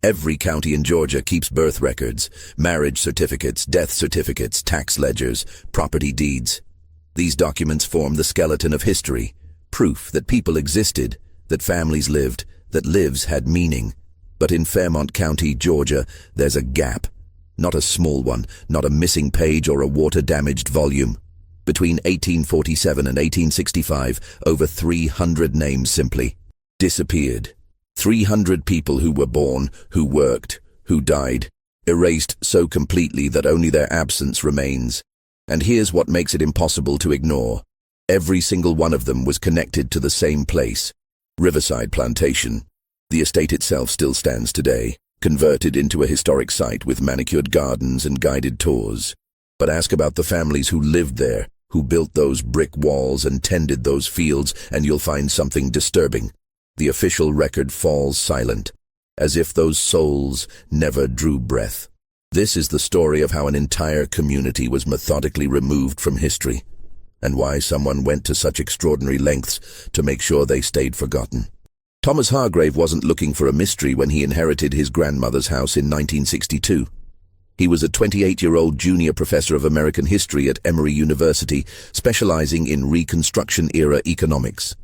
Every county in Georgia keeps birth records, marriage certificates, death certificates, tax ledgers, property deeds. These documents form the skeleton of history, proof that people existed, that families lived, that lives had meaning. But in Fairmont County, Georgia, there's a gap. Not a small one, not a missing page or a water-damaged volume. Between 1847 and 1865, over 300 names simply disappeared. 300 people who were born, who worked, who died, erased so completely that only their absence remains. And here's what makes it impossible to ignore. Every single one of them was connected to the same place, Riverside Plantation. The estate itself still stands today, converted into a historic site with manicured gardens and guided tours. But ask about the families who lived there, who built those brick walls and tended those fields, and you'll find something disturbing. The official record falls silent, as if those souls never drew breath. This is the story of how an entire community was methodically removed from history, and why someone went to such extraordinary lengths to make sure they stayed forgotten. Thomas Hargrave wasn't looking for a mystery when he inherited his grandmother's house in 1962. He was a 28-year-old junior professor of American history at Emory University, specializing in Reconstruction-era economics.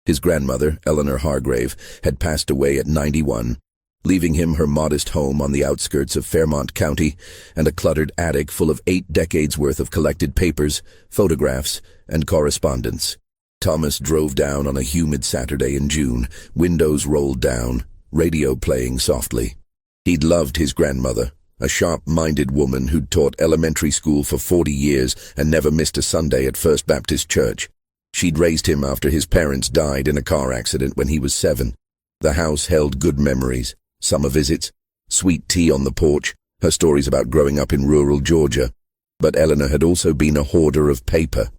His grandmother, Eleanor Hargrave, had passed away at 91, leaving him her modest home on the outskirts of Fairmont County and a cluttered attic full of 8 decades worth of collected papers, photographs, and correspondence. Thomas drove down on a humid Saturday in June, windows rolled down, radio playing softly. He'd loved his grandmother, a sharp-minded woman who'd taught elementary school for 40 years and never missed a Sunday at First Baptist Church. She'd raised him after his parents died in a car accident when he was 7. The house held good memories, summer visits, sweet tea on the porch, her stories about growing up in rural Georgia. But Eleanor had also been a hoarder of paper.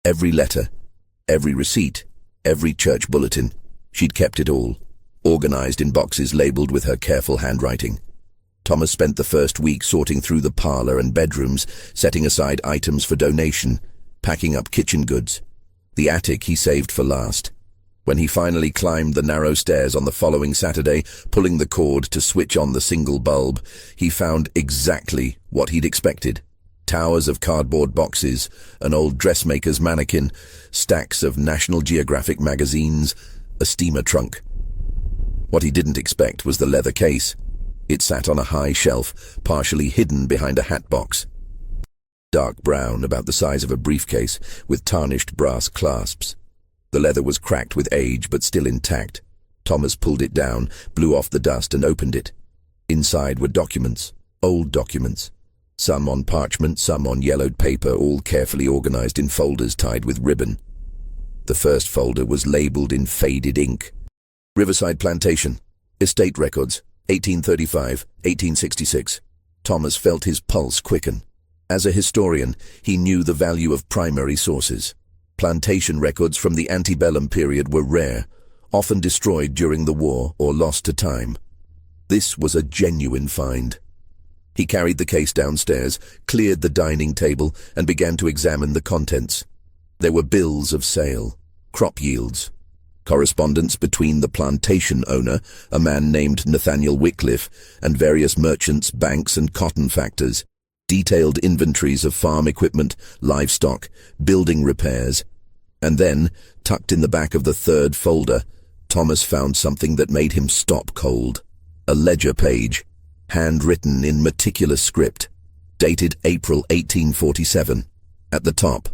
Every letter, every receipt, every church bulletin, she'd kept it all, organized in boxes labeled with her careful handwriting. Thomas spent the first week sorting through the parlor and bedrooms, setting aside items for donation, packing up kitchen goods. The attic he saved for last. When he finally climbed the narrow stairs on the following Saturday, pulling the cord to switch on the single bulb, he found exactly what he'd expected. Towers of cardboard boxes, an old dressmaker's mannequin, stacks of National Geographic magazines, a steamer trunk. What he didn't expect was the leather case. It sat on a high shelf, partially hidden behind a hat box. Dark brown, about the size of a briefcase, with tarnished brass clasps. The leather was cracked with age, but still intact. Thomas pulled it down, blew off the dust, and opened it. Inside were documents, old documents. Some on parchment, some on yellowed paper, all carefully organized in folders tied with ribbon. The first folder was labeled in faded ink. Riverside Plantation, Estate Records, 1835, 1866. Thomas felt his pulse quicken. As a historian, he knew the value of primary sources. Plantation records from the antebellum period were rare, often destroyed during the war or lost to time. This was a genuine find. He carried the case downstairs, cleared the dining table, and began to examine the contents. There were bills of sale, crop yields, correspondence between the plantation owner, a man named Nathaniel Wycliffe, and various merchants, banks, and cotton factors. Detailed inventories of farm equipment, livestock, building repairs. And then, tucked in the back of the third folder, Thomas found something that made him stop cold. A ledger page, handwritten in meticulous script, dated April 1847. At the top,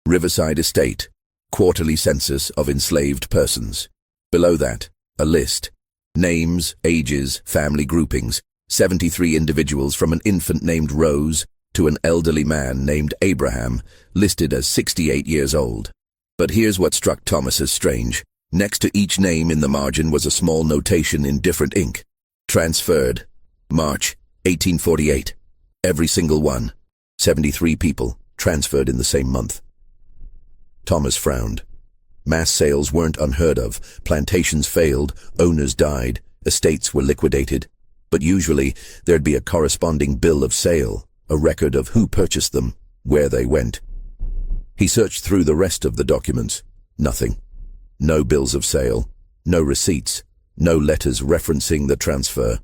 Riverside Estate, quarterly census of enslaved persons. Below that, a list. Names, ages, family groupings. 73 individuals from an infant named Rose to an elderly man named Abraham, listed as 68 years old. But here's what struck Thomas as strange. Next to each name in the margin was a small notation in different ink. Transferred. March 1848. Every single one. 73 people transferred in the same month. Thomas frowned. Mass sales weren't unheard of. Plantations failed, owners died, estates were liquidated. But usually, there'd be a corresponding bill of sale, a record of who purchased them, where they went. He searched through the rest of the documents. Nothing. No bills of sale, no receipts, no letters referencing the transfer.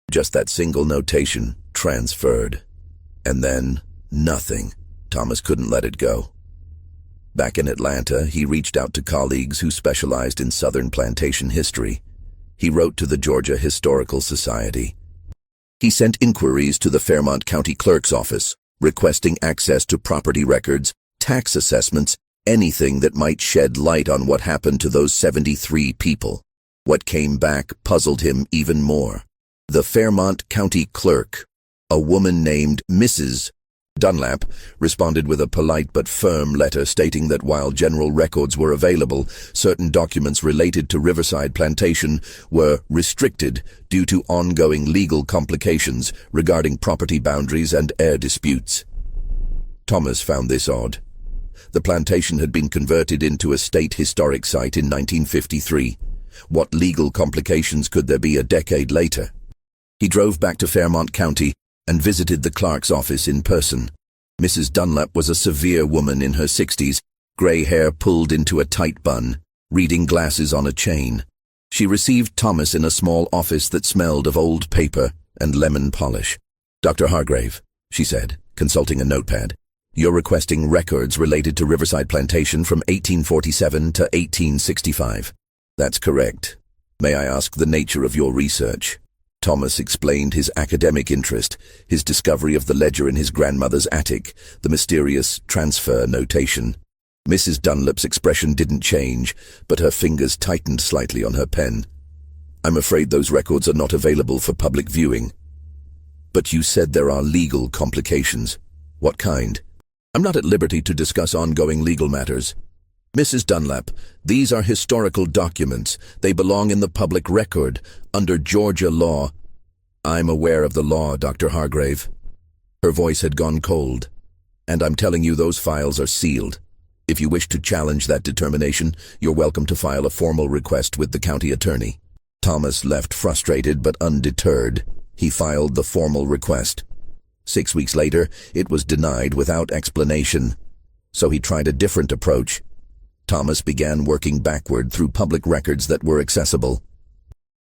Just that single notation, transferred. And then, nothing. Thomas couldn't let it go. Back in Atlanta, he reached out to colleagues who specialized in Southern plantation history. He wrote to the Georgia Historical Society. He sent inquiries to the Fairmont County Clerk's office, requesting access to property records, tax assessments, anything that might shed light on what happened to those 73 people. What came back puzzled him even more. The Fairmont County Clerk, a woman named Mrs. Dunlap, responded with a polite but firm letter stating that while general records were available, certain documents related to Riverside Plantation were restricted due to ongoing legal complications regarding property boundaries and heir disputes. Thomas found this odd. The plantation had been converted into a state historic site in 1953. What legal complications could there be a decade later? He drove back to Fairmont County and visited the clerk's office in person. Mrs. Dunlap was a severe woman in her 60s, grey hair pulled into a tight bun, reading glasses on a chain. She received Thomas in a small office that smelled of old paper and lemon polish. "Dr. Hargrave," she said, consulting a notepad, "you're requesting records related to Riverside Plantation from 1847 to 1865. That's correct. May I ask the nature of your research?" Thomas explained his academic interest, his discovery of the ledger in his grandmother's attic, the mysterious transfer notation. Mrs. Dunlap's expression didn't change, but her fingers tightened slightly on her pen. "I'm afraid those records are not available for public viewing." "But you said there are legal complications. What kind?" "I'm not at liberty to discuss ongoing legal matters." "Mrs. Dunlap, these are historical documents. They belong in the public record, under Georgia law." "I'm aware of the law, Dr. Hargrave." Her voice had gone cold. "And I'm telling you those files are sealed. If you wish to challenge that determination, you're welcome to file a formal request with the county attorney." Thomas left frustrated but undeterred. He filed the formal request. 6 weeks later, it was denied without explanation. So he tried a different approach. Thomas began working backward through public records that were accessible.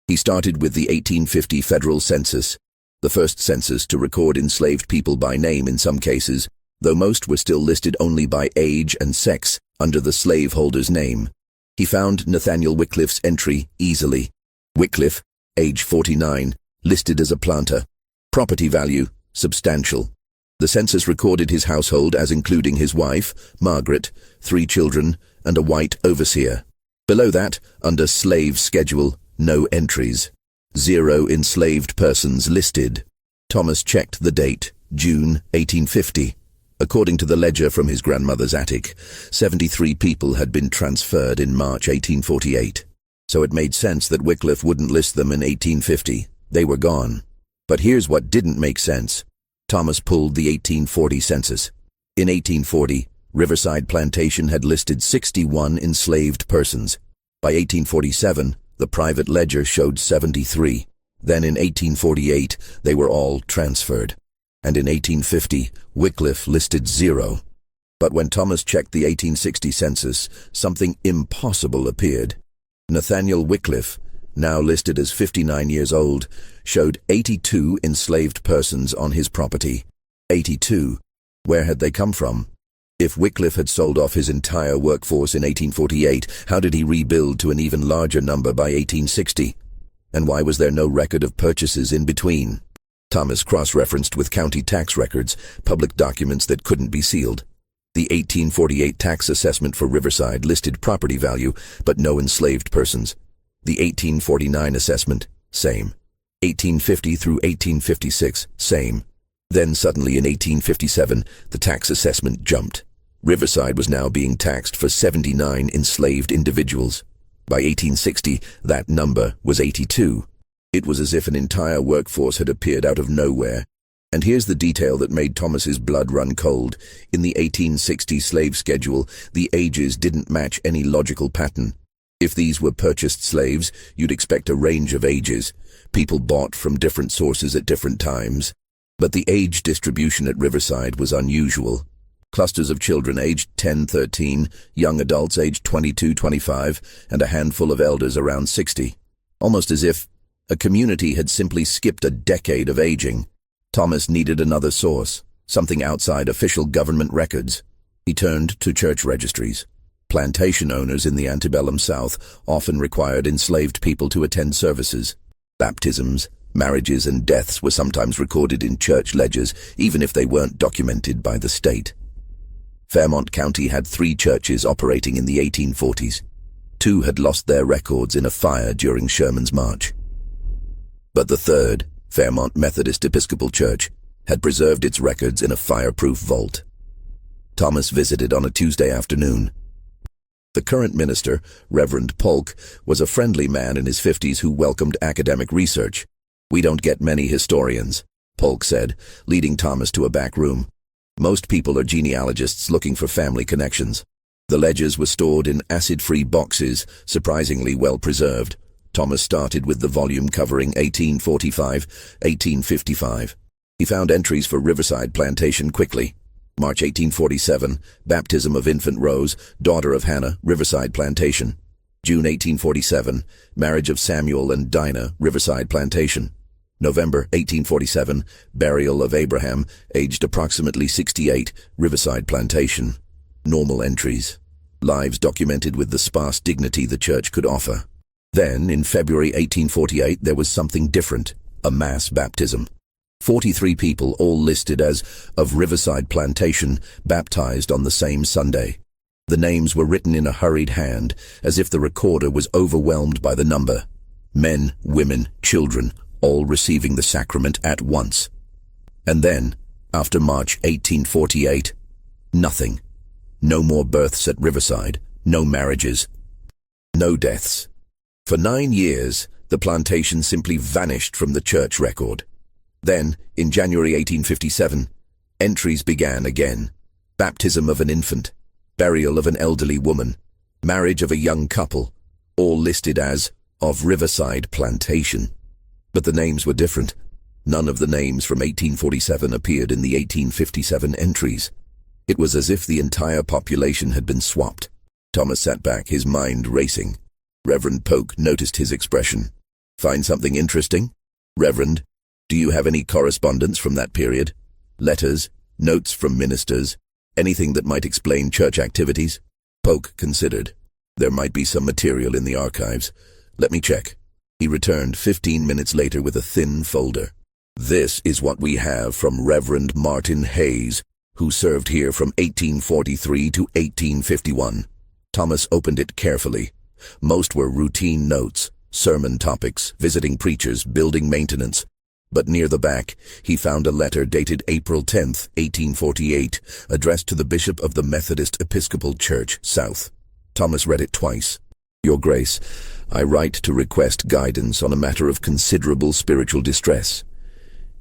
He started with the 1850 federal census, the first census to record enslaved people by name in some cases, though most were still listed only by age and sex under the slaveholder's name. He found Nathaniel Wycliffe's entry easily. Wycliffe, age 49, listed as a planter. Property value, substantial. The census recorded his household as including his wife, Margaret, 3 children, and a white overseer. Below that, under slave schedule, no entries. 0 enslaved persons listed. Thomas checked the date, June 1850. According to the ledger from his grandmother's attic, 73 people had been transferred in March 1848. So it made sense that Wycliffe wouldn't list them in 1850. They were gone. But here's what didn't make sense. Thomas pulled the 1840 census. In 1840, Riverside Plantation had listed 61 enslaved persons. By 1847, the private ledger showed 73. Then in 1848, they were all transferred. And in 1850, Wycliffe listed 0. But when Thomas checked the 1860 census, something impossible appeared. Nathaniel Wycliffe, now listed as 59 years old, showed 82 enslaved persons on his property. 82. Where had they come from? If Wycliffe had sold off his entire workforce in 1848, how did he rebuild to an even larger number by 1860? And why was there no record of purchases in between? Thomas cross-referenced with county tax records, public documents that couldn't be sealed. The 1848 tax assessment for Riverside listed property value, but no enslaved persons. The 1849 assessment, same. 1850 through 1856, same. Then suddenly in 1857, the tax assessment jumped. Riverside was now being taxed for 79 enslaved individuals. By 1860, that number was 82. It was as if an entire workforce had appeared out of nowhere. And here's the detail that made Thomas's blood run cold. In the 1860 slave schedule, the ages didn't match any logical pattern. If these were purchased slaves, you'd expect a range of ages. People bought from different sources at different times. But the age distribution at Riverside was unusual. Clusters of children aged 10-13, young adults aged 22-25, and a handful of elders around 60. Almost as if A community had simply skipped a decade of aging. Thomas needed another source, something outside official government records. He turned to church registries. Plantation owners in the antebellum South often required enslaved people to attend services. Baptisms, marriages, and deaths were sometimes recorded in church ledgers, even if they weren't documented by the state. Fairmont County had 3 churches operating in the 1840s. 2 had lost their records in a fire during Sherman's March. But the third, Fairmont Methodist Episcopal Church, had preserved its records in a fireproof vault. Thomas visited on a Tuesday afternoon. The current minister, Reverend Polk, was a friendly man in his 50s who welcomed academic research. "We don't get many historians," Polk said, leading Thomas to a back room. "Most people are genealogists looking for family connections." The ledgers were stored in acid-free boxes, surprisingly well preserved. Thomas started with the volume covering 1845-1855. He found entries for Riverside Plantation quickly. March 1847, baptism of infant Rose, daughter of Hannah, Riverside Plantation. June 1847, marriage of Samuel and Dinah, Riverside Plantation. November 1847, burial of Abraham, aged approximately 68, Riverside Plantation. Normal entries. Lives documented with the sparse dignity the church could offer. Then, in February 1848, there was something different, a mass baptism. 43 people, all listed as of Riverside Plantation, baptized on the same Sunday. The names were written in a hurried hand, as if the recorder was overwhelmed by the number. Men, women, children, all receiving the sacrament at once. And then, after March 1848, nothing. No more births at Riverside, no marriages, no deaths. For 9 years, the plantation simply vanished from the church record. Then, in January 1857, entries began again. Baptism of an infant, burial of an elderly woman, marriage of a young couple, all listed as of Riverside Plantation. But the names were different. None of the names from 1847 appeared in the 1857 entries. It was as if the entire population had been swapped. Thomas sat back, his mind racing. Reverend Polk noticed his expression. "Find something interesting? Reverend, do you have any correspondence from that period? Letters, notes from ministers, anything that might explain church activities?" Polk considered. "There might be some material in the archives. Let me check." He returned 15 minutes later with a thin folder. "This is what we have from Reverend Martin Hayes, who served here from 1843 to 1851. Thomas opened it carefully. Most were routine notes, sermon topics, visiting preachers, building maintenance. But near the back, he found a letter dated April 10, 1848, addressed to the Bishop of the Methodist Episcopal Church, South. Thomas read it twice. "Your Grace, I write to request guidance on a matter of considerable spiritual distress.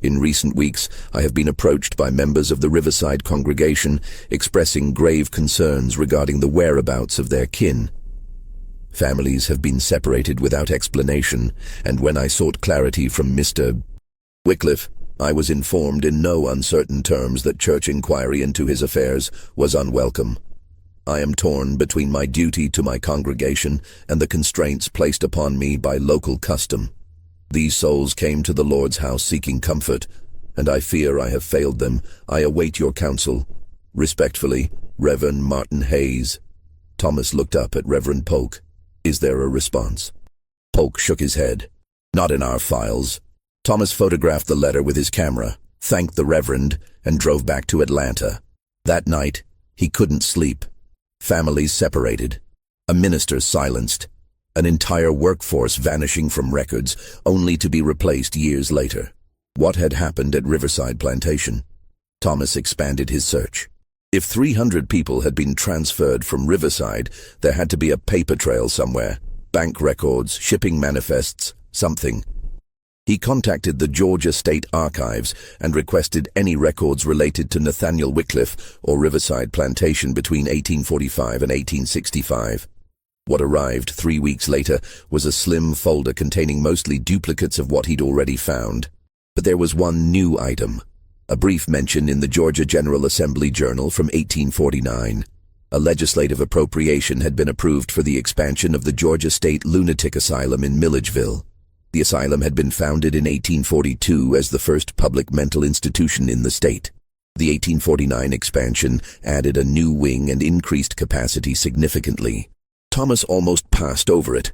In recent weeks, I have been approached by members of the Riverside congregation expressing grave concerns regarding the whereabouts of their kin. Families have been separated without explanation, and when I sought clarity from Mr. Wycliffe, I was informed in no uncertain terms that church inquiry into his affairs was unwelcome. I am torn between my duty to my congregation and the constraints placed upon me by local custom. These souls came to the Lord's house seeking comfort, and I fear I have failed them. I await your counsel. Respectfully, Reverend Martin Hayes." Thomas looked up at Reverend Polk. "Is there a response?" Polk shook his head. "Not in our files." Thomas photographed the letter with his camera, thanked the Reverend, and drove back to Atlanta. That night, he couldn't sleep. Families separated. A minister silenced. An entire workforce vanishing from records, only to be replaced years later. What had happened at Riverside Plantation? Thomas expanded his search. If 300 people had been transferred from Riverside, there had to be a paper trail somewhere. Bank records, shipping manifests, something. He contacted the Georgia State Archives and requested any records related to Nathaniel Wycliffe or Riverside Plantation between 1845 and 1865. What arrived 3 weeks later was a slim folder containing mostly duplicates of what he'd already found. But there was one new item, a brief mention in the Georgia General Assembly Journal from 1849. A legislative appropriation had been approved for the expansion of the Georgia State Lunatic Asylum in Milledgeville. The asylum had been founded in 1842 as the first public mental institution in the state. The 1849 expansion added a new wing and increased capacity significantly. Thomas almost passed over it.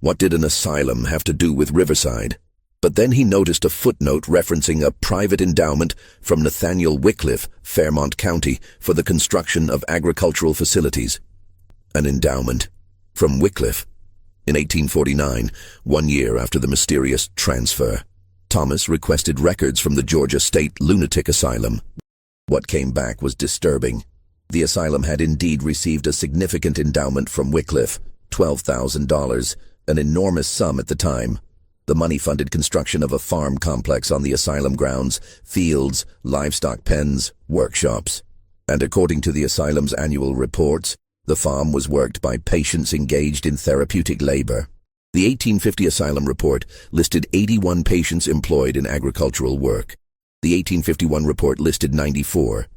What did an asylum have to do with Riverside? But then he noticed a footnote referencing a private endowment from Nathaniel Wycliffe, Fairmont County, for the construction of agricultural facilities. An endowment from Wycliffe. In 1849, 1 year after the mysterious transfer, Thomas requested records from the Georgia State Lunatic Asylum. What came back was disturbing. The asylum had indeed received a significant endowment from Wycliffe, $12,000, an enormous sum at the time. The money funded construction of a farm complex on the asylum grounds, fields, livestock pens, workshops. And according to the asylum's annual reports, the farm was worked by patients engaged in therapeutic labor. The 1850 asylum report listed 81 patients employed in agricultural work. The 1851 report listed 94.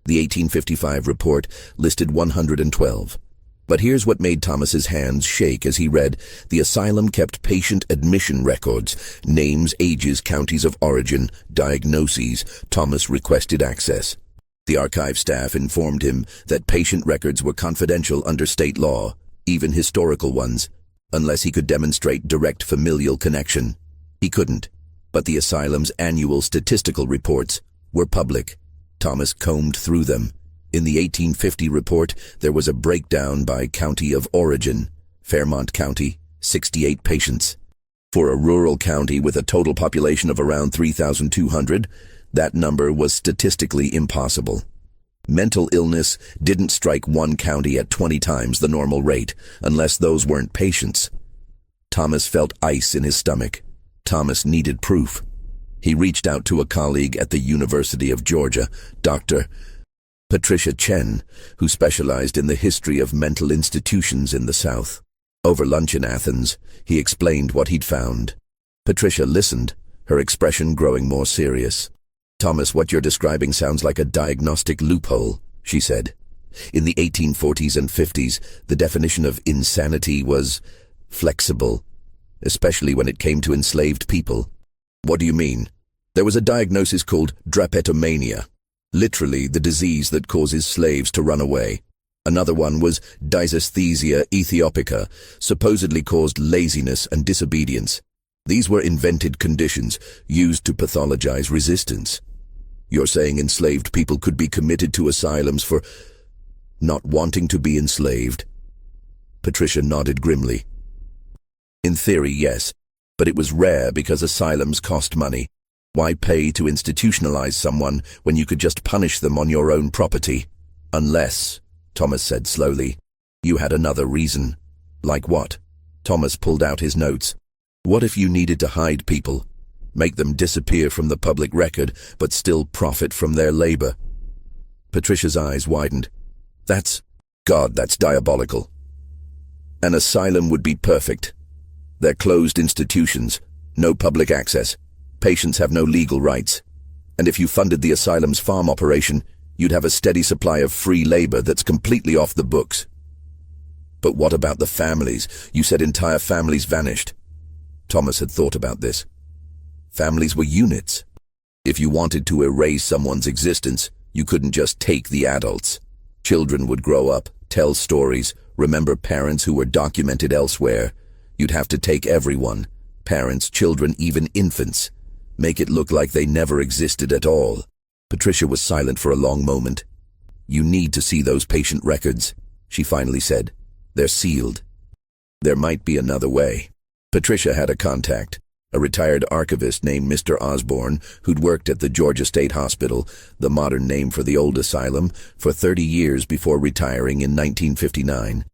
The 1855 report listed 112. But here's what made Thomas's hands shake as he read. The asylum kept patient admission records, names, ages, counties of origin, diagnoses. Thomas requested access. The archive staff informed him that patient records were confidential under state law, even historical ones, unless he could demonstrate direct familial connection. He couldn't, but the asylum's annual statistical reports were public. Thomas combed through them. In the 1850 report, there was a breakdown by county of origin. Fairmont County, 68 patients. For a rural county with a total population of around 3,200, that number was statistically impossible. Mental illness didn't strike one county at 20 times the normal rate, unless those weren't patients. Thomas felt ice in his stomach. Thomas needed proof. He reached out to a colleague at the University of Georgia, Dr. Patricia Chen, who specialized in the history of mental institutions in the South. Over lunch in Athens, he explained what he'd found. Patricia listened, her expression growing more serious. "Thomas, what you're describing sounds like a diagnostic loophole," she said. In the 1840s and 50s, the definition of insanity was flexible, especially when it came to enslaved people. "What do you mean?" "There was a diagnosis called drapetomania. Literally the disease that causes slaves to run away. Another one was dysesthesia ethiopica, supposedly caused laziness and disobedience. These were invented conditions used to pathologize resistance. You're saying enslaved people could be committed to asylums for not wanting to be enslaved?" Patricia nodded grimly. "In theory, yes, but it was rare because asylums cost money. Why pay to institutionalize someone when you could just punish them on your own property? Unless," Thomas said slowly, "you had another reason." "Like what?" Thomas pulled out his notes. "What if you needed to hide people, make them disappear from the public record, but still profit from their labor?" Patricia's eyes widened. That's diabolical. An asylum would be perfect. They're closed institutions, no public access. Patients have no legal rights. And if you funded the asylum's farm operation, you'd have a steady supply of free labor that's completely off the books. But what about the families? You said entire families vanished. Thomas had thought about this. Families were units. If you wanted to erase someone's existence, you couldn't just take the adults. Children would grow up, tell stories, remember parents who were documented elsewhere. You'd have to take everyone, parents, children, even infants. Make it look like they never existed at all. Patricia was silent for a long moment. "You need to see those patient records," she finally said. "They're sealed." There might be another way. Patricia had a contact, a retired archivist named Mr. Osborne, who'd worked at the Georgia State Hospital, the modern name for the old asylum, for 30 years before retiring in 1959.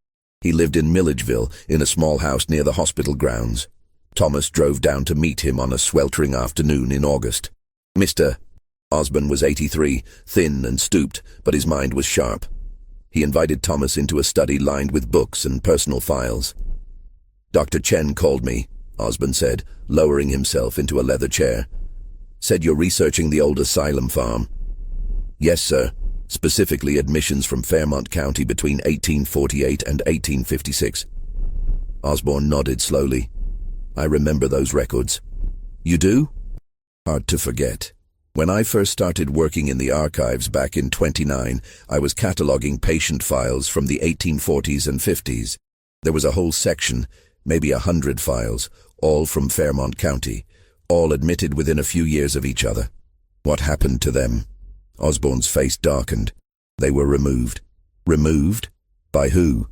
He lived in Milledgeville, in a small house near the hospital grounds. Thomas drove down to meet him on a sweltering afternoon in August. Mr. Osborne was 83, thin and stooped, but his mind was sharp. He invited Thomas into a study lined with books and personal files. "Dr. Chen called me," Osborne said, lowering himself into a leather chair. "Said you're researching the old asylum farm." "Yes, sir. Specifically admissions from Fairmont County between 1848 and 1856. Osborne nodded slowly. I remember those records. You do? Hard to forget. When I first started working in the archives back in 29, I was cataloging patient files from the 1840s and 50s. There was a whole section, maybe 100 files, all from Fairmont County, all admitted within a few years of each other. What happened to them? Osborne's face darkened. They were removed. Removed? By who?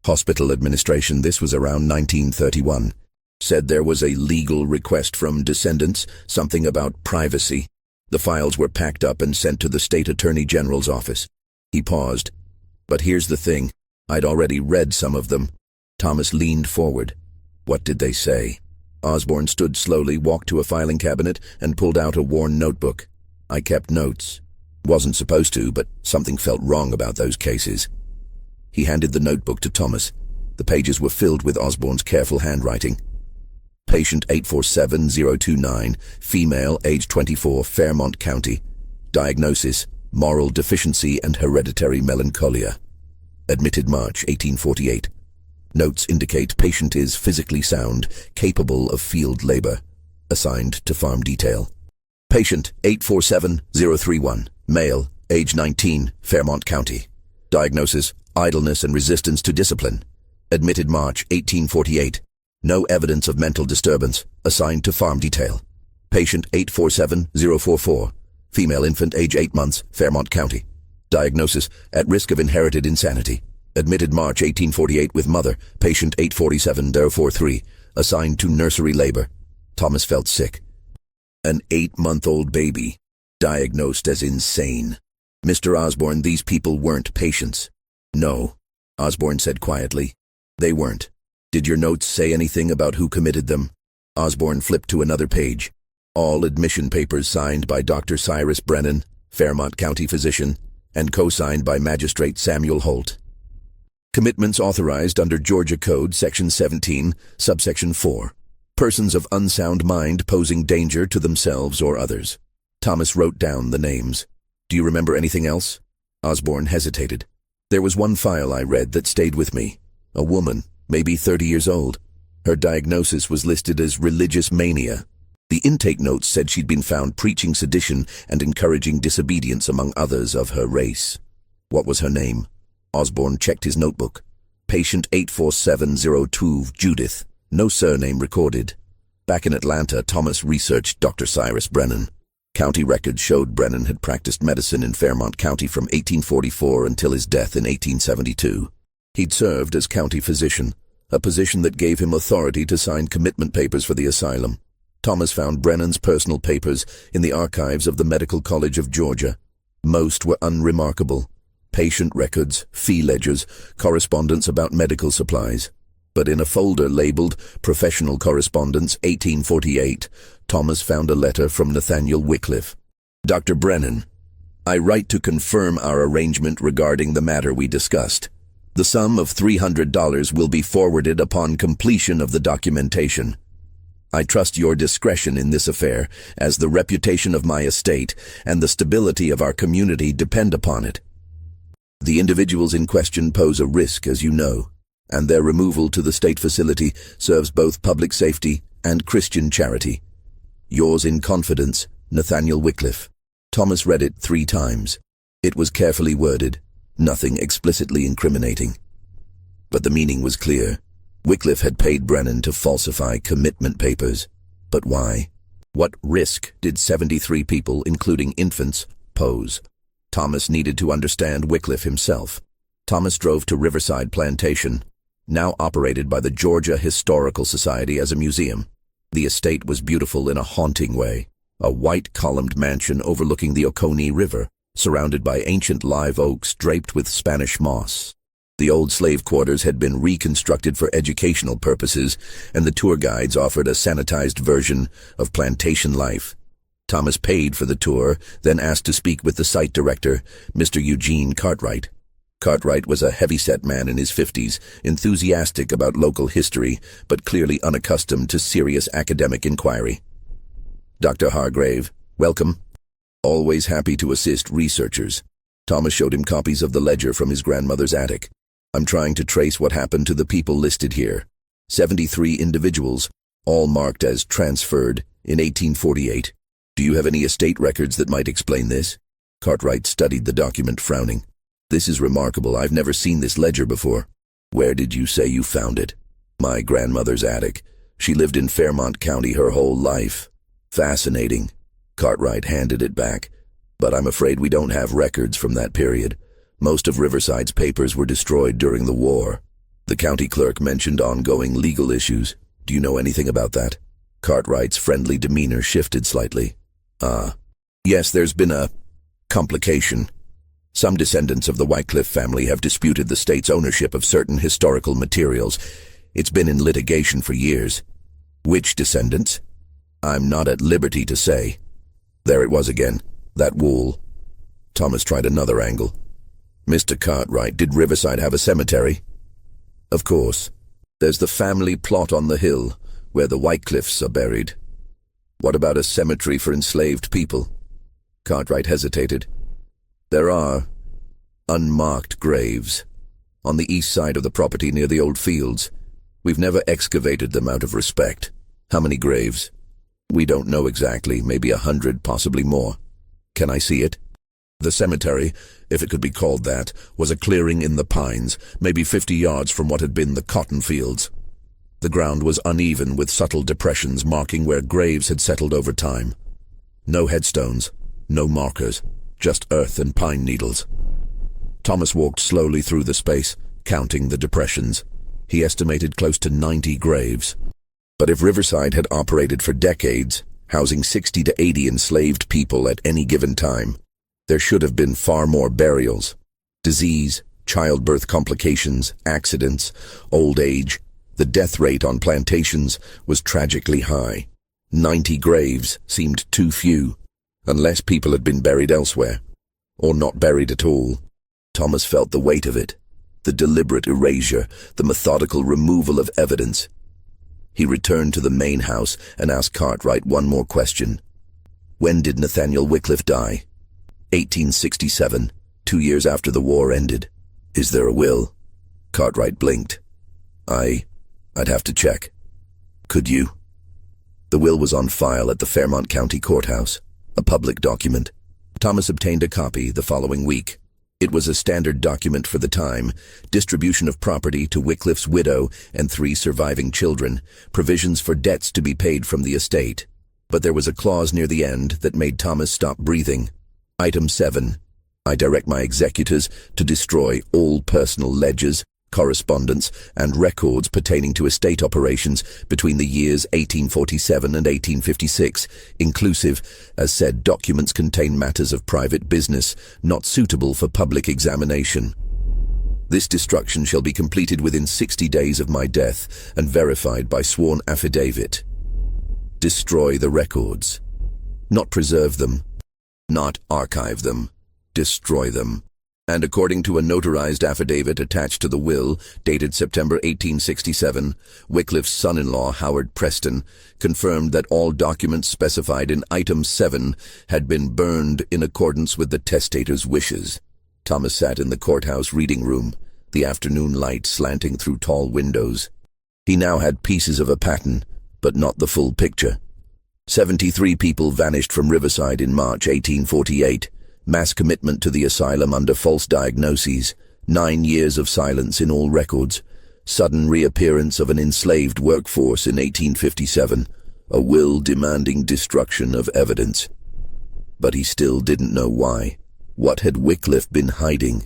Hospital administration. This was around 1931. Said there was a legal request from descendants, something about privacy. The files were packed up and sent to the state attorney general's office. He paused. But here's the thing. I'd already read some of them. Thomas leaned forward. What did they say? Osborne stood slowly, walked to a filing cabinet, and pulled out a worn notebook. I kept notes. Wasn't supposed to, but something felt wrong about those cases. He handed the notebook to Thomas. The pages were filled with Osborne's careful handwriting. Patient 847029, female, age 24, Fairmont County. Diagnosis, moral deficiency and hereditary melancholia. Admitted March 1848. Notes indicate patient is physically sound, capable of field labor. Assigned to farm detail. Patient 847031, male, age 19, Fairmont County. Diagnosis, idleness and resistance to discipline. Admitted March 1848. No evidence of mental disturbance. Assigned to farm detail. Patient 847044, female infant, age 8 months, Fairmont County. Diagnosis, at risk of inherited insanity. Admitted March 1848 with mother, patient 847043, assigned to nursery labor. Thomas felt sick. An 8-month-old baby, diagnosed as insane. Mr. Osborne, these people weren't patients. No, Osborne said quietly. They weren't. Did your notes say anything about who committed them? Osborne flipped to another page. All admission papers signed by Dr. Cyrus Brennan, Fairmont County physician, and co-signed by Magistrate Samuel Holt. Commitments authorized under Georgia Code, Section 17, Subsection 4. Persons of unsound mind posing danger to themselves or others. Thomas wrote down the names. Do you remember anything else? Osborne hesitated. There was one file I read that stayed with me. A woman, maybe 30 years old. Her diagnosis was listed as religious mania. The intake notes said she'd been found preaching sedition and encouraging disobedience among others of her race. What was her name? Osborne checked his notebook. Patient 84702, Judith. No surname recorded. Back in Atlanta, Thomas researched Dr. Cyrus Brennan. County records showed Brennan had practiced medicine in Fairmont County from 1844 until his death in 1872. He'd served as county physician, a position that gave him authority to sign commitment papers for the asylum. Thomas found Brennan's personal papers in the archives of the Medical College of Georgia. Most were unremarkable. Patient records, fee ledgers, correspondence about medical supplies. But in a folder labeled Professional Correspondence 1848, Thomas found a letter from Nathaniel Wycliffe. Dr. Brennan, I write to confirm our arrangement regarding the matter we discussed. The sum of $300 will be forwarded upon completion of the documentation. I trust your discretion in this affair, as the reputation of my estate and the stability of our community depend upon it. The individuals in question pose a risk, as you know, and their removal to the state facility serves both public safety and Christian charity. Yours in confidence, Nathaniel Wycliffe. Thomas read it 3 times. It was carefully worded, nothing explicitly incriminating. But the meaning was clear. Wycliffe had paid Brennan to falsify commitment papers. But why? What risk did 73 people, including infants, pose? Thomas needed to understand Wycliffe himself. Thomas drove to Riverside Plantation, now operated by the Georgia Historical Society as a museum. The estate was beautiful in a haunting way, a white-columned mansion overlooking the Oconee River, surrounded by ancient live oaks draped with Spanish moss. The old slave quarters had been reconstructed for educational purposes, and the tour guides offered a sanitized version of plantation life. Thomas paid for the tour, then asked to speak with the site director, Mr. Eugene Cartwright. Cartwright was a heavy-set man in his 50s, enthusiastic about local history, but clearly unaccustomed to serious academic inquiry. Dr. Hargrave, welcome. Always happy to assist researchers. Thomas showed him copies of the ledger from his grandmother's attic. I'm trying to trace what happened to the people listed here. 73 individuals, all marked as transferred in 1848. Do you have any estate records that might explain this? Cartwright studied the document, frowning. This is remarkable. I've never seen this ledger before. Where did you say you found it? My grandmother's attic. She lived in Fairmont County her whole life. Fascinating. Cartwright handed it back. But I'm afraid we don't have records from that period. Most of Riverside's papers were destroyed during the war. The county clerk mentioned ongoing legal issues. Do you know anything about that? Cartwright's friendly demeanor shifted slightly. Yes, there's been a complication. Some descendants of the Wycliffe family have disputed the state's ownership of certain historical materials. It's been in litigation for years. Which descendants? I'm not at liberty to say. There it was again, that wool. Thomas tried another angle. Mr. Cartwright, did Riverside have a cemetery? Of course. There's the family plot on the hill, where the Wycliffes are buried. What about a cemetery for enslaved people? Cartwright hesitated. There are unmarked graves on the east side of the property near the old fields. We've never excavated them out of respect. How many graves? We don't know exactly, maybe 100, possibly more. Can I see it? The cemetery, if it could be called that, was a clearing in the pines, maybe 50 yards from what had been the cotton fields. The ground was uneven with subtle depressions marking where graves had settled over time. No headstones, no markers, just earth and pine needles. Thomas walked slowly through the space, counting the depressions. He estimated close to 90 graves. But if Riverside had operated for decades, housing 60 to 80 enslaved people at any given time, there should have been far more burials. Disease, childbirth complications, accidents, old age. The death rate on plantations was tragically high. 90 graves seemed too few, unless people had been buried elsewhere, or not buried at all. Thomas felt the weight of it, the deliberate erasure, the methodical removal of evidence. He returned to the main house and asked Cartwright one more question. When did Nathaniel Wycliffe die? 1867, 2 years after the war ended. Is there a will? Cartwright blinked. I'd have to check. Could you? The will was on file at the Fairmont County Courthouse, a public document. Thomas obtained a copy the following week. It was a standard document for the time: distribution of property to Wycliffe's widow and 3 surviving children, provisions for debts to be paid from the estate. But there was a clause near the end that made Thomas stop breathing. Item 7. I direct my executors to destroy all personal ledgers, correspondence, and records pertaining to estate operations between the years 1847 and 1856, inclusive, as said documents contain matters of private business not suitable for public examination. This destruction shall be completed within 60 days of my death and verified by sworn affidavit. Destroy the records. Not preserve them. Not archive them. Destroy them. And according to a notarized affidavit attached to the will, dated September 1867, Wycliffe's son-in-law, Howard Preston, confirmed that all documents specified in Item 7 had been burned in accordance with the testator's wishes. Thomas sat in the courthouse reading room, the afternoon light slanting through tall windows. He now had pieces of a pattern, but not the full picture. 73 people vanished from Riverside in March 1848. Mass commitment to the asylum under false diagnoses, 9 years of silence in all records, sudden reappearance of an enslaved workforce in 1857, a will demanding destruction of evidence. But he still didn't know why. What had Wycliffe been hiding?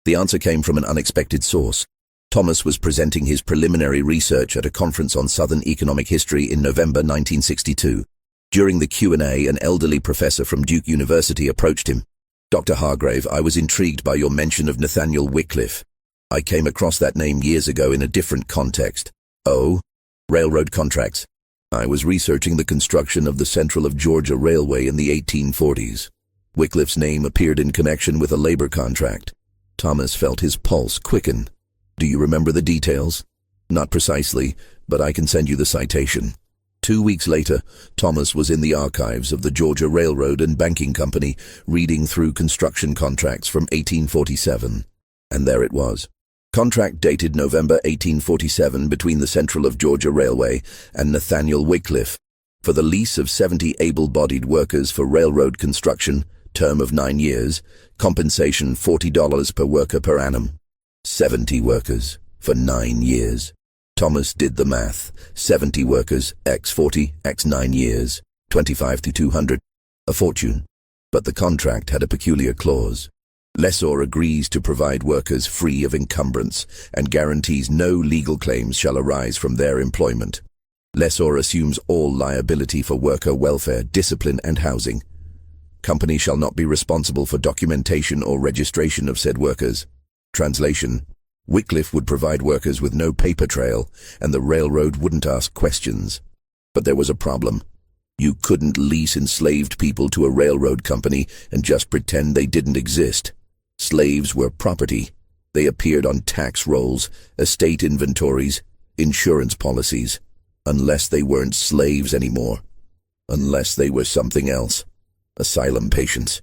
The answer came from an unexpected source. Thomas was presenting his preliminary research at a conference on Southern economic history in November 1962. During the Q&A, an elderly professor from Duke University approached him. Dr. Hargrave, I was intrigued by your mention of Nathaniel Wycliffe. I came across that name years ago in a different context. Oh? Railroad contracts. I was researching the construction of the Central of Georgia Railway in the 1840s. Wycliffe's name appeared in connection with a labor contract. Thomas felt his pulse quicken. Do you remember the details? Not precisely, but I can send you the citation. 2 weeks later, Thomas was in the archives of the Georgia Railroad and Banking Company, reading through construction contracts from 1847. And there it was. Contract dated November 1847 between the Central of Georgia Railway and Nathaniel Wycliffe for the lease of 70 able-bodied workers for railroad construction, term of 9 years, compensation $40 per worker per annum. 70 workers for 9 years. Thomas did the math. 70 workers, x 40, x 9 years, 25 to 200. A fortune. But the contract had a peculiar clause. Lessor agrees to provide workers free of encumbrance and guarantees no legal claims shall arise from their employment. Lessor assumes all liability for worker welfare, discipline, and housing. Company shall not be responsible for documentation or registration of said workers. Translation: Wycliffe would provide workers with no paper trail, and the railroad wouldn't ask questions. But there was a problem. You couldn't lease enslaved people to a railroad company and just pretend they didn't exist. Slaves were property. They appeared on tax rolls, estate inventories, insurance policies, unless they weren't slaves anymore. Unless they were something else. Asylum patients.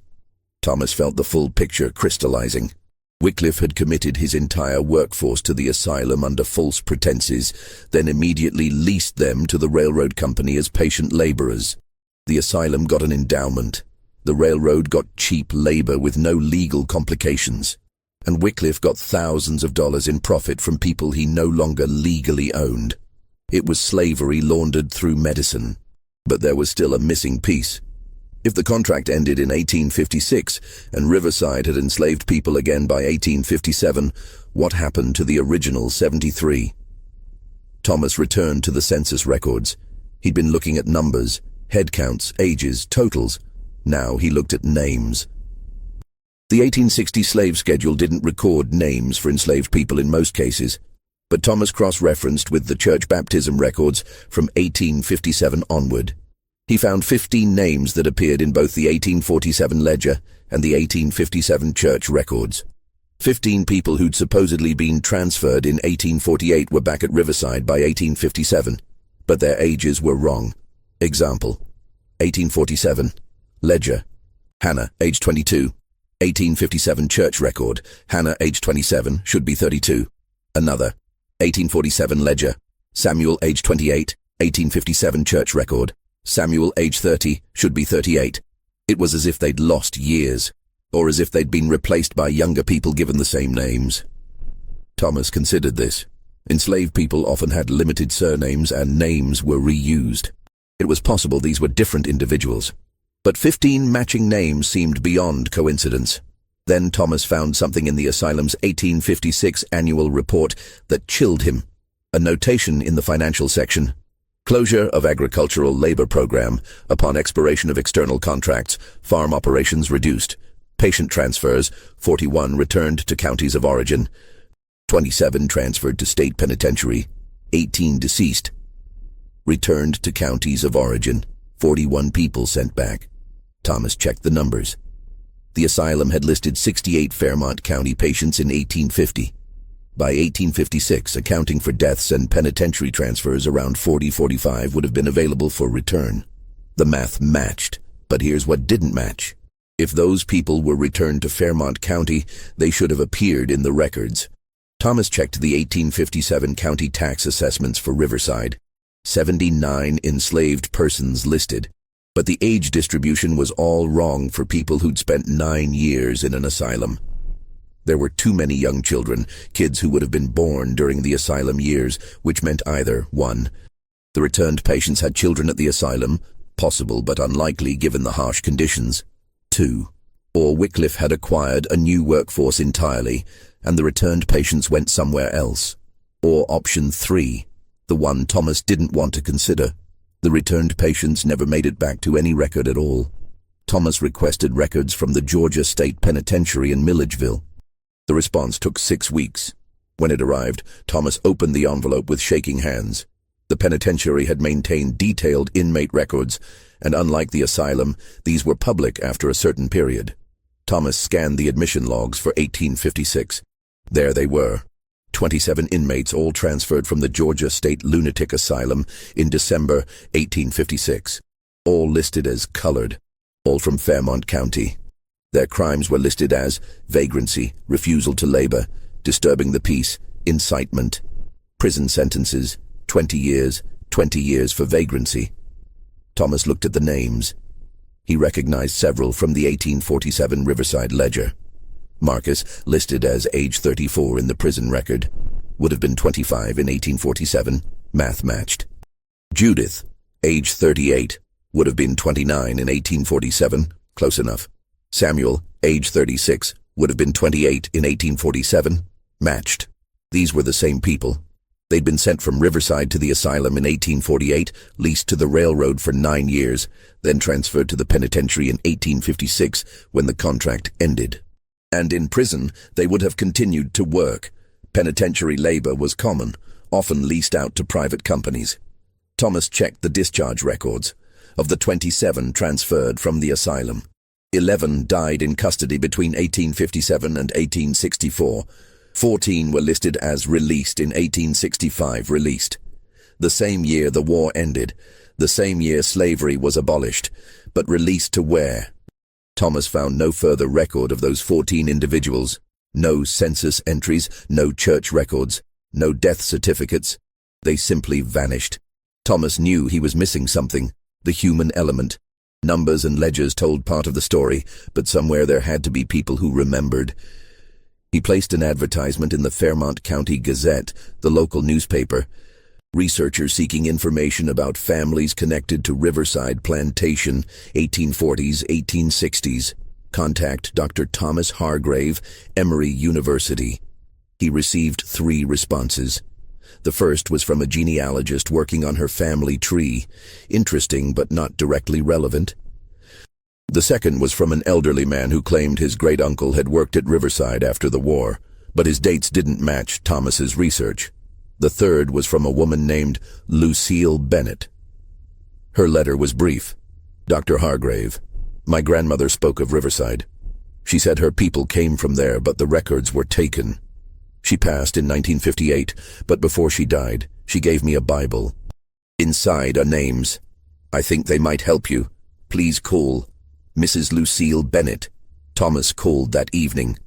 Thomas felt the full picture crystallizing. Wycliffe had committed his entire workforce to the asylum under false pretenses, then immediately leased them to the railroad company as patient laborers. The asylum got an endowment. The railroad got cheap labor with no legal complications. And Wycliffe got thousands of dollars in profit from people he no longer legally owned. It was slavery laundered through medicine. But there was still a missing piece. If the contract ended in 1856 and Riverside had enslaved people again by 1857, what happened to the original 73? Thomas returned to the census records. He'd been looking at numbers, head counts, ages, totals. Now he looked at names. The 1860 slave schedule didn't record names for enslaved people in most cases, but Thomas cross-referenced with the church baptism records from 1857 onward. He found 15 names that appeared in both the 1847 ledger and the 1857 church records. 15 people who'd supposedly been transferred in 1848 were back at Riverside by 1857, but their ages were wrong. Example: 1847. Ledger: Hannah, age 22. 1857 church record: Hannah, age 27, should be 32. Another: 1847 ledger: Samuel, age 28. 1857 church record: Samuel, age 30, should be 38. It was as if they'd lost years, or as if they'd been replaced by younger people given the same names. Thomas considered this. Enslaved people often had limited surnames and names were reused. It was possible these were different individuals. But 15 matching names seemed beyond coincidence. Then Thomas found something in the asylum's 1856 annual report that chilled him. A notation in the financial section: closure of agricultural labor program. Upon expiration of external contracts, farm operations reduced. Patient transfers: 41 returned to counties of origin. 27 transferred to state penitentiary. 18 deceased. Returned to counties of origin. 41 people sent back. Thomas checked the numbers. The asylum had listed 68 Fairmont County patients in 1850. By 1856, accounting for deaths and penitentiary transfers, around 40-45 would have been available for return. The math matched, but here's what didn't match. If those people were returned to Fairmont County, they should have appeared in the records. Thomas checked the 1857 county tax assessments for Riverside. 79 enslaved persons listed. But the age distribution was all wrong for people who'd spent 9 years in an asylum. There were too many young children, kids who would have been born during the asylum years, which meant either 1. The returned patients had children at the asylum, possible but unlikely given the harsh conditions. 2. Or Wycliffe had acquired a new workforce entirely, and the returned patients went somewhere else. Or option 3, the one Thomas didn't want to consider. The returned patients never made it back to any record at all. Thomas requested records from the Georgia State Penitentiary in Milledgeville. The response took 6 weeks. When it arrived, Thomas opened the envelope with shaking hands. The penitentiary had maintained detailed inmate records, and unlike the asylum, these were public after a certain period. Thomas scanned the admission logs for 1856. There they were. 27 inmates, all transferred from the Georgia State Lunatic Asylum in December 1856. All listed as colored, all from Fairmont County. Their crimes were listed as vagrancy, refusal to labor, disturbing the peace, incitement. Prison sentences, 20 years, 20 years for vagrancy. Thomas looked at the names. He recognized several from the 1847 Riverside Ledger. Marcus, listed as age 34 in the prison record, would have been 25 in 1847, math matched. Judith, age 38, would have been 29 in 1847, close enough. Samuel, age 36, would have been 28 in 1847, matched. These were the same people. They'd been sent from Riverside to the asylum in 1848, leased to the railroad for 9 years, then transferred to the penitentiary in 1856 when the contract ended. And in prison, they would have continued to work. Penitentiary labor was common, often leased out to private companies. Thomas checked the discharge records. Of the 27 transferred from the asylum, 11 died in custody between 1857 and 1864. 14 were listed as released in 1865 released. The same year the war ended, the same year slavery was abolished, but released to where? Thomas found no further record of those 14 individuals. No census entries, no church records, no death certificates. They simply vanished. Thomas knew he was missing something, the human element. Numbers and ledgers told part of the story, but somewhere there had to be people who remembered. He placed an advertisement in the Fairmont County Gazette, the local newspaper. Researchers seeking information about families connected to Riverside Plantation, 1840s, 1860s. Contact Dr. Thomas Hargrave, Emory University. He received 3 responses. The first was from a genealogist working on her family tree. Interesting, but not directly relevant. The second was from an elderly man who claimed his great-uncle had worked at Riverside after the war, but his dates didn't match Thomas's research. The third was from a woman named Lucille Bennett. Her letter was brief. Dr. Hargrave, my grandmother spoke of Riverside. She said her people came from there, but the records were taken. She passed in 1958, but before she died, she gave me a Bible. Inside are names. I think they might help you. Please call Mrs. Lucille Bennett. Thomas called that evening.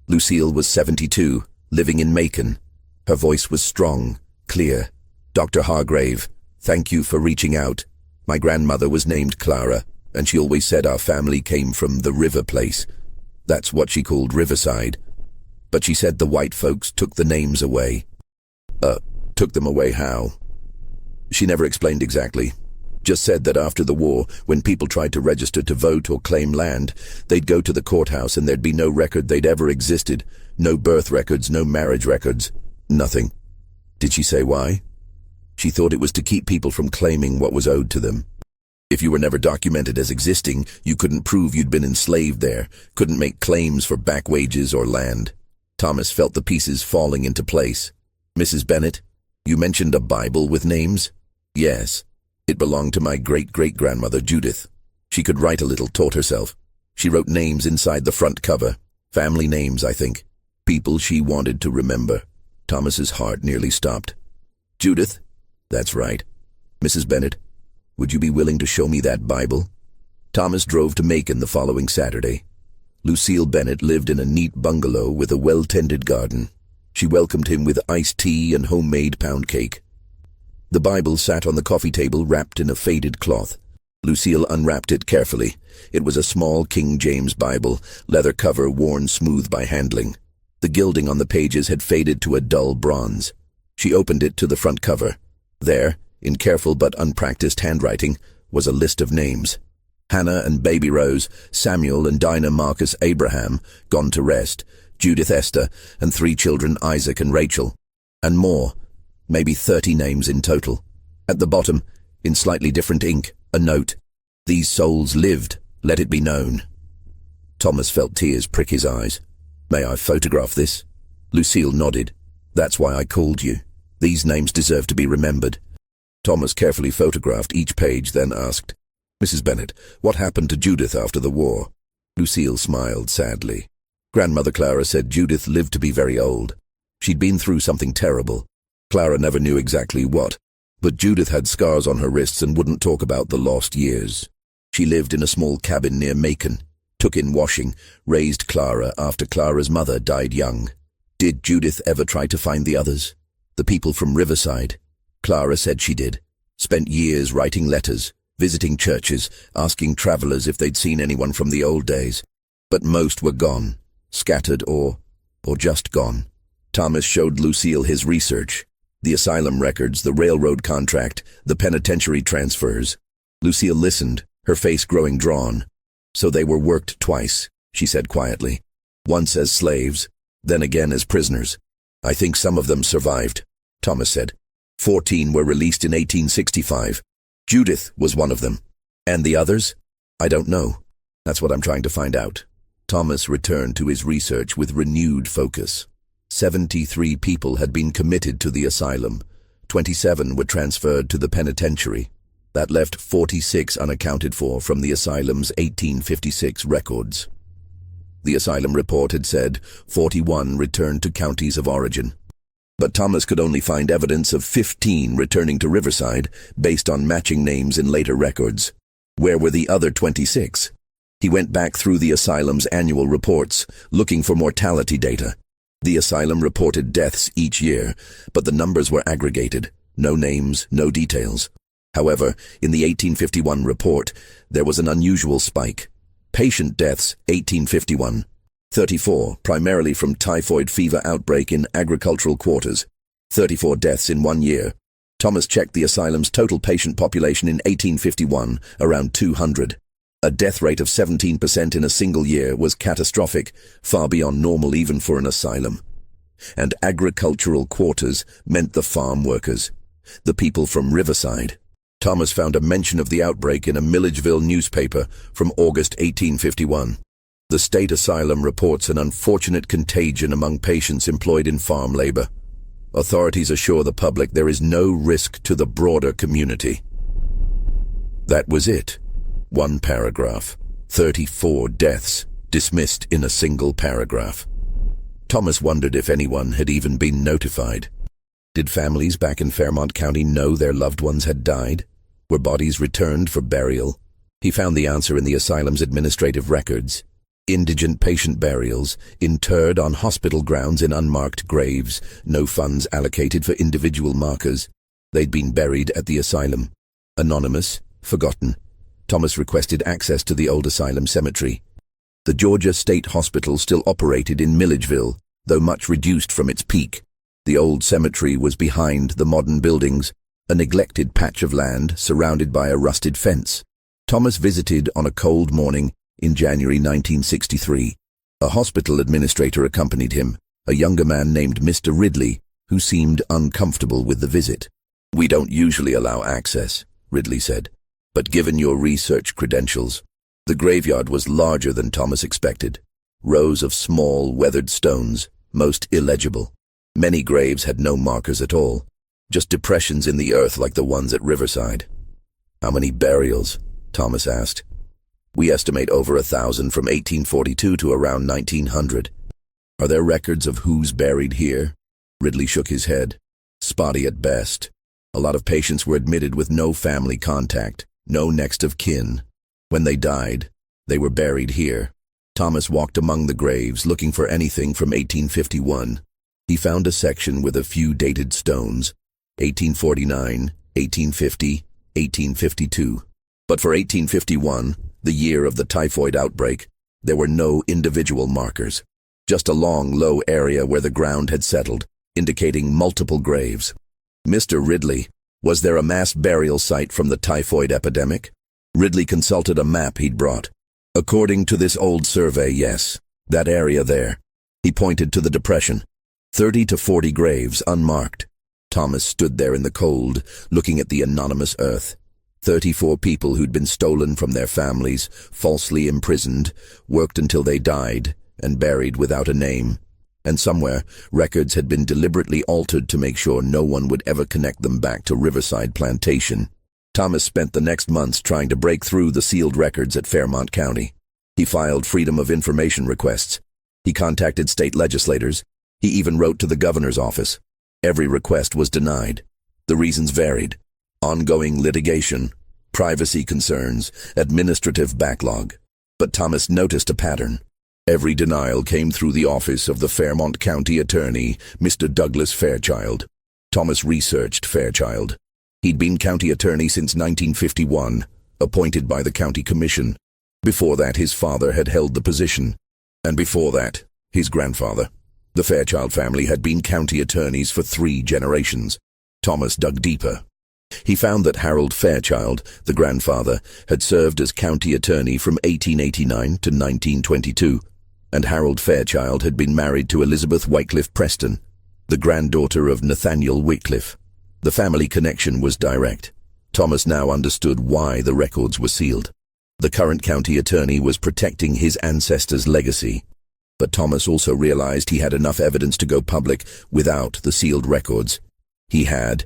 Lucille was 72, living in Macon. Her voice was strong, clear. Dr. Hargrave, thank you for reaching out. My grandmother was named Clara, and she always said our family came from the river place. That's what she called Riverside. But she said the white folks took the names away. Took them away how? She never explained exactly. Just said that after the war, when people tried to register to vote or claim land, they'd go to the courthouse and there'd be no record they'd ever existed. No birth records, no marriage records. Nothing. Did she say why? She thought it was to keep people from claiming what was owed to them. If you were never documented as existing, you couldn't prove you'd been enslaved there, couldn't make claims for back wages or land. Thomas felt the pieces falling into place. Mrs. Bennett, you mentioned a Bible with names? Yes. It belonged to my great-great-grandmother Judith. She could write a little, taught herself. She wrote names inside the front cover. Family names, I think. People she wanted to remember. Thomas's heart nearly stopped. Judith? That's right. Mrs. Bennett, would you be willing to show me that Bible? Thomas drove to Macon the following Saturday. Lucille Bennett lived in a neat bungalow with a well-tended garden. She welcomed him with iced tea and homemade pound cake. The Bible sat on the coffee table wrapped in a faded cloth. Lucille unwrapped it carefully. It was a small King James Bible, leather cover worn smooth by handling. The gilding on the pages had faded to a dull bronze. She opened it to the front cover. There, in careful but unpracticed handwriting, was a list of names. Hannah and Baby Rose, Samuel and Dinah Marcus Abraham, gone to rest, Judith Esther, and 3 children Isaac and Rachel. And more, maybe 30 names in total. At the bottom, in slightly different ink, a note. These souls lived, let it be known. Thomas felt tears prick his eyes. May I photograph this? Lucille nodded. That's why I called you. These names deserve to be remembered. Thomas carefully photographed each page, then asked, Mrs. Bennett, what happened to Judith after the war? Lucille smiled sadly. Grandmother Clara said Judith lived to be very old. She'd been through something terrible. Clara never knew exactly what, but Judith had scars on her wrists and wouldn't talk about the lost years. She lived in a small cabin near Macon, took in washing, raised Clara after Clara's mother died young. Did Judith ever try to find the others? The people from Riverside? Clara said she did. Spent years writing letters, visiting churches, asking travelers if they'd seen anyone from the old days. But most were gone, scattered or just gone. Thomas showed Lucille his research. The asylum records, the railroad contract, the penitentiary transfers. Lucille listened, her face growing drawn. So they were worked twice, she said quietly. Once as slaves, then again as prisoners. I think some of them survived, Thomas said. 14 were released in 1865. Judith was one of them. And the others? I don't know. That's what I'm trying to find out. Thomas returned to his research with renewed focus. 73 people had been committed to the asylum. 27 were transferred to the penitentiary. That left 46 unaccounted for from the asylum's 1856 records. The asylum report had said 41 returned to counties of origin. But Thomas could only find evidence of 15 returning to Riverside based on matching names in later records. Where were the other 26? He went back through the asylum's annual reports, looking for mortality data. The asylum reported deaths each year, but the numbers were aggregated. No names, no details. However, in the 1851 report, there was an unusual spike. Patient deaths, 1851. 34, primarily from typhoid fever outbreak in agricultural quarters. 34 deaths in 1 year. Thomas checked the asylum's total patient population in 1851, around 200. A death rate of 17% in a single year was catastrophic, far beyond normal even for an asylum. And agricultural quarters meant the farm workers, the people from Riverside. Thomas found a mention of the outbreak in a Milledgeville newspaper from August 1851. The state asylum reports an unfortunate contagion among patients employed in farm labor. Authorities assure the public there is no risk to the broader community. That was it. One paragraph. 34 deaths, dismissed in a single paragraph. Thomas wondered if anyone had even been notified. Did families back in Fairmont County know their loved ones had died? Were bodies returned for burial? He found the answer in the asylum's administrative records. Indigent patient burials, interred on hospital grounds in unmarked graves, no funds allocated for individual markers. They'd been buried at the asylum. Anonymous, forgotten. Thomas requested access to the old asylum cemetery. The Georgia State Hospital still operated in Milledgeville, though much reduced from its peak. The old cemetery was behind the modern buildings, a neglected patch of land surrounded by a rusted fence. Thomas visited on a cold morning in January 1963. A hospital administrator accompanied him, a younger man named Mr. Ridley, who seemed uncomfortable with the visit. "We don't usually allow access," Ridley said, "but given your research credentials." The graveyard was larger than Thomas expected. Rows of small, weathered stones, most illegible. Many graves had no markers at all, just depressions in the earth like the ones at Riverside. "How many burials?" Thomas asked. "We estimate over 1,000 from 1842 to around 1900. "Are there records of who's buried here?" Ridley shook his head. "Spotty at best. A lot of patients were admitted with no family contact, no next of kin. When they died, they were buried here." Thomas walked among the graves, looking for anything from 1851. He found a section with a few dated stones, 1849, 1850, 1852. But for 1851, the year of the typhoid outbreak, there were no individual markers. Just a long, low area where the ground had settled, indicating multiple graves. "Mr. Ridley, was there a mass burial site from the typhoid epidemic?" Ridley consulted a map he'd brought. "According to this old survey, yes. That area there." He pointed to the depression. 30 to 40 graves, unmarked. Thomas stood there in the cold, looking at the anonymous earth. 34 people who'd been stolen from their families, falsely imprisoned, worked until they died, and buried without a name. And somewhere, records had been deliberately altered to make sure no one would ever connect them back to Riverside Plantation. Thomas spent the next months trying to break through the sealed records at Fairmont County. He filed Freedom of Information requests. He contacted state legislators. He even wrote to the governor's office. Every request was denied. The reasons varied: ongoing litigation, privacy concerns, administrative backlog. But Thomas noticed a pattern. Every denial came through the office of the Fairmont County Attorney, Mr. Douglas Fairchild. Thomas researched Fairchild. He'd been county attorney since 1951, appointed by the county commission. Before that, his father had held the position. And before that, his grandfather. The Fairchild family had been county attorneys for 3 generations. Thomas dug deeper. He found that Harold Fairchild, the grandfather, had served as county attorney from 1889 to 1922, and Harold Fairchild had been married to Elizabeth Wycliffe Preston, the granddaughter of Nathaniel Wycliffe. The family connection was direct. Thomas now understood why the records were sealed. The current county attorney was protecting his ancestors' legacy. But Thomas also realized he had enough evidence to go public without the sealed records. He had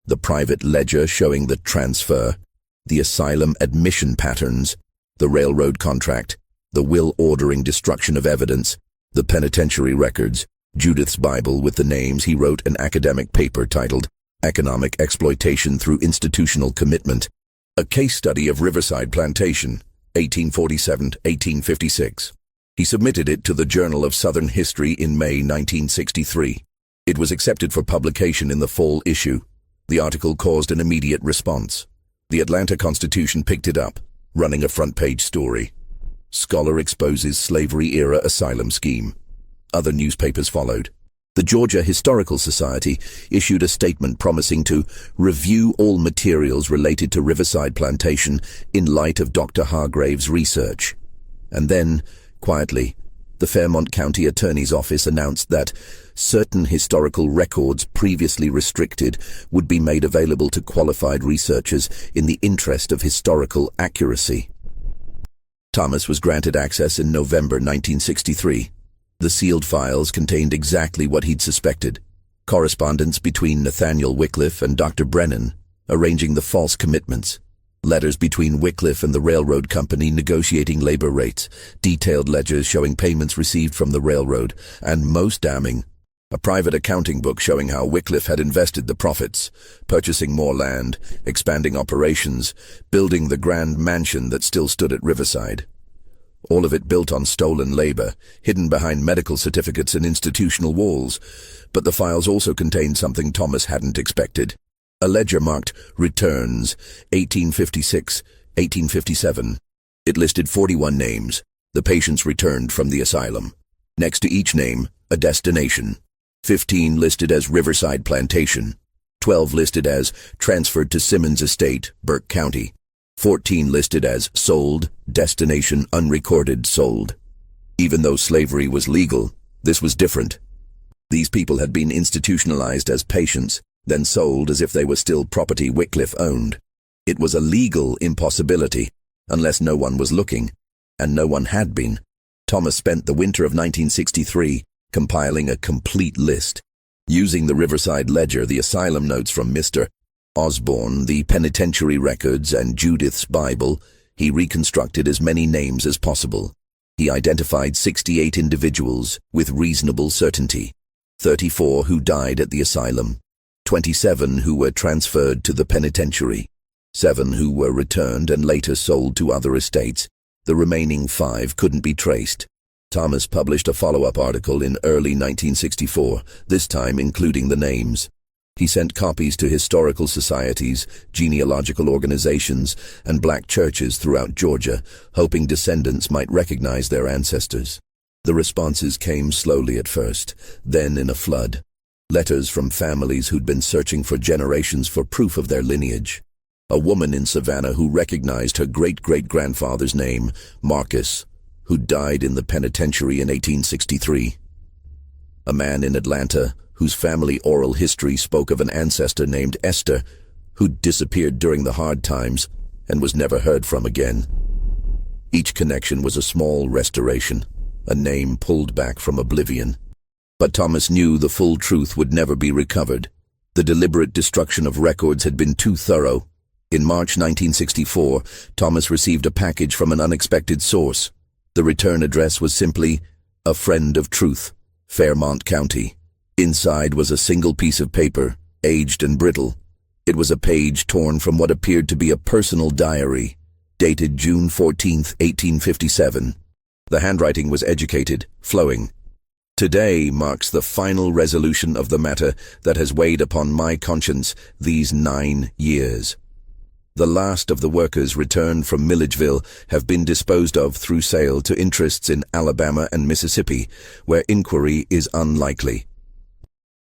the private ledger showing the transfer, the asylum admission patterns, the railroad contract, the will ordering destruction of evidence, the penitentiary records, Judith's Bible with the names. He wrote an academic paper titled Economic Exploitation Through Institutional Commitment, a case study of Riverside Plantation, 1847-1856. He submitted it to the Journal of Southern History in May 1963. It was accepted for publication in the fall issue. The article caused an immediate response. The Atlanta Constitution picked it up, running a front-page story. Scholar exposes slavery-era asylum scheme. Other newspapers followed. The Georgia Historical Society issued a statement promising to review all materials related to Riverside Plantation in light of Dr. Hargrave's research. And then, quietly, the Fairmont County Attorney's Office announced that certain historical records previously restricted would be made available to qualified researchers in the interest of historical accuracy. Thomas was granted access in November 1963. The sealed files contained exactly what he'd suspected: correspondence between Nathaniel Wycliffe and Dr. Brennan, arranging the false commitments, letters between Wycliffe and the railroad company negotiating labor rates, detailed ledgers showing payments received from the railroad, and most damning, a private accounting book showing how Wycliffe had invested the profits, purchasing more land, expanding operations, building the grand mansion that still stood at Riverside. All of it built on stolen labor, hidden behind medical certificates and institutional walls. But the files also contained something Thomas hadn't expected. A ledger marked Returns, 1856-1857. It listed 41 names, the patients returned from the asylum. Next to each name, a destination. 15 listed as Riverside Plantation. 12 listed as transferred to Simmons Estate, Burke County. 14 listed as sold, destination unrecorded, sold. Even though slavery was legal, this was different. These people had been institutionalized as patients, then sold as if they were still property Wycliffe owned. It was a legal impossibility, unless no one was looking, and no one had been. Thomas spent the winter of 1963 compiling a complete list. Using the Riverside Ledger, the asylum notes from Mr. Osborne, the penitentiary records, and Judith's Bible, he reconstructed as many names as possible. He identified 68 individuals with reasonable certainty, 34 who died at the asylum, 27 who were transferred to the penitentiary, 7 who were returned and later sold to other estates. The remaining 5 couldn't be traced. Thomas published a follow-up article in early 1964, this time including the names. He sent copies to historical societies, genealogical organizations, and black churches throughout Georgia, hoping descendants might recognize their ancestors. The responses came slowly at first, then in a flood. Letters from families who'd been searching for generations for proof of their lineage. A woman in Savannah who recognized her great-great-grandfather's name, Marcus, who died in the penitentiary in 1863. A man in Atlanta whose family oral history spoke of an ancestor named Esther, who'd disappeared during the hard times and was never heard from again. Each connection was a small restoration, a name pulled back from oblivion. But Thomas knew the full truth would never be recovered. The deliberate destruction of records had been too thorough. In March 1964, Thomas received a package from an unexpected source. The return address was simply, "A Friend of Truth, Fairmont County." Inside was a single piece of paper, aged and brittle. It was a page torn from what appeared to be a personal diary, dated June 14, 1857. The handwriting was educated, flowing. Today marks the final resolution of the matter that has weighed upon my conscience these 9 years. The last of the workers returned from Milledgeville have been disposed of through sale to interests in Alabama and Mississippi, where inquiry is unlikely.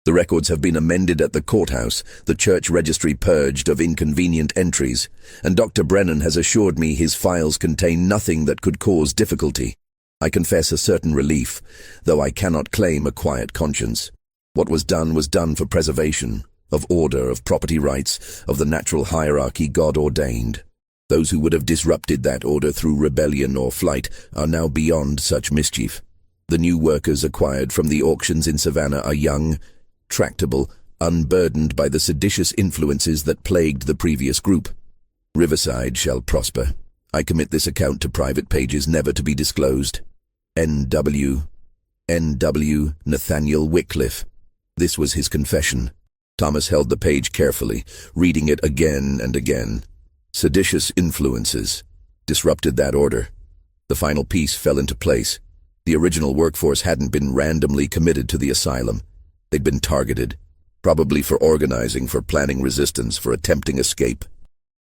The records have been amended at the courthouse, the church registry purged of inconvenient entries, and Dr. Brennan has assured me his files contain nothing that could cause difficulty. I confess a certain relief, though I cannot claim a quiet conscience. What was done for preservation, of order, of property rights, of the natural hierarchy God ordained. Those who would have disrupted that order through rebellion or flight are now beyond such mischief. The new workers acquired from the auctions in Savannah are young, tractable, unburdened by the seditious influences that plagued the previous group. Riverside shall prosper. I commit this account to private pages never to be disclosed. N.W. Nathaniel Wycliffe. This was his confession. Thomas held the page carefully, reading it again and again. Seditious influences disrupted that order. The final piece fell into place. The original workforce hadn't been randomly committed to the asylum. They'd been targeted, probably for organizing, for planning resistance, for attempting escape.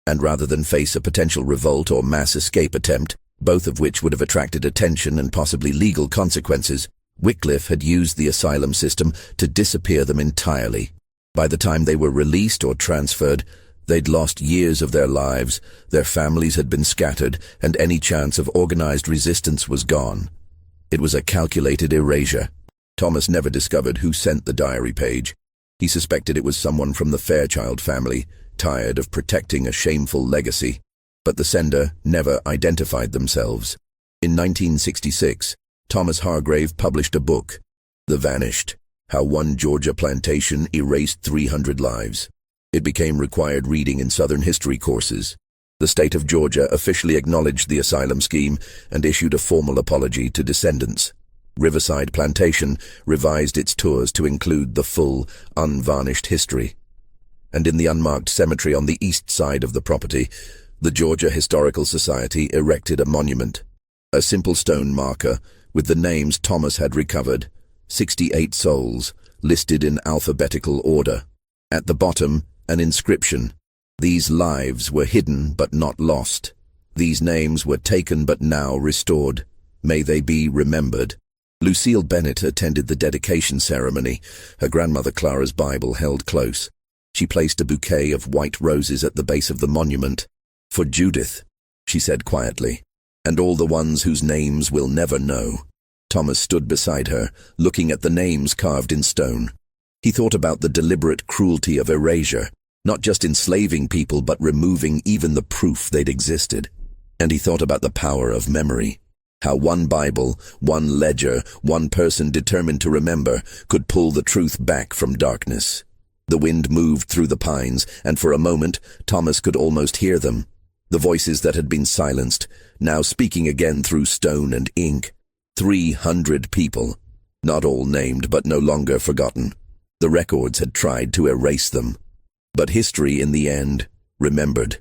And rather than face a potential revolt or mass escape attempt, both of which would have attracted attention and possibly legal consequences, Wycliffe had used the asylum system to disappear them entirely. By the time they were released or transferred, they'd lost years of their lives, their families had been scattered, and any chance of organized resistance was gone. It was a calculated erasure. Thomas never discovered who sent the diary page. He suspected it was someone from the Fairchild family, tired of protecting a shameful legacy. But the sender never identified themselves. In 1966, Thomas Hargrave published a book, The Vanished: How One Georgia Plantation Erased 300 Lives. It became required reading in Southern history courses. The state of Georgia officially acknowledged the asylum scheme and issued a formal apology to descendants. Riverside Plantation revised its tours to include the full, unvarnished history. And in the unmarked cemetery on the east side of the property, the Georgia Historical Society erected a monument, a simple stone marker with the names Thomas had recovered, 68 souls, listed in alphabetical order. At the bottom, an inscription. These lives were hidden but not lost. These names were taken but now restored. May they be remembered. Lucille Bennett attended the dedication ceremony, her grandmother Clara's Bible held close. She placed a bouquet of white roses at the base of the monument. "For Judith," she said quietly, "and all the ones whose names we'll never know." Thomas stood beside her, looking at the names carved in stone. He thought about the deliberate cruelty of erasure, not just enslaving people but removing even the proof they'd existed. And he thought about the power of memory. How one Bible, one ledger, one person determined to remember could pull the truth back from darkness. The wind moved through the pines, and for a moment, Thomas could almost hear them. The voices that had been silenced, now speaking again through stone and ink. 300 people, not all named but no longer forgotten. The records had tried to erase them. But history, in the end, remembered.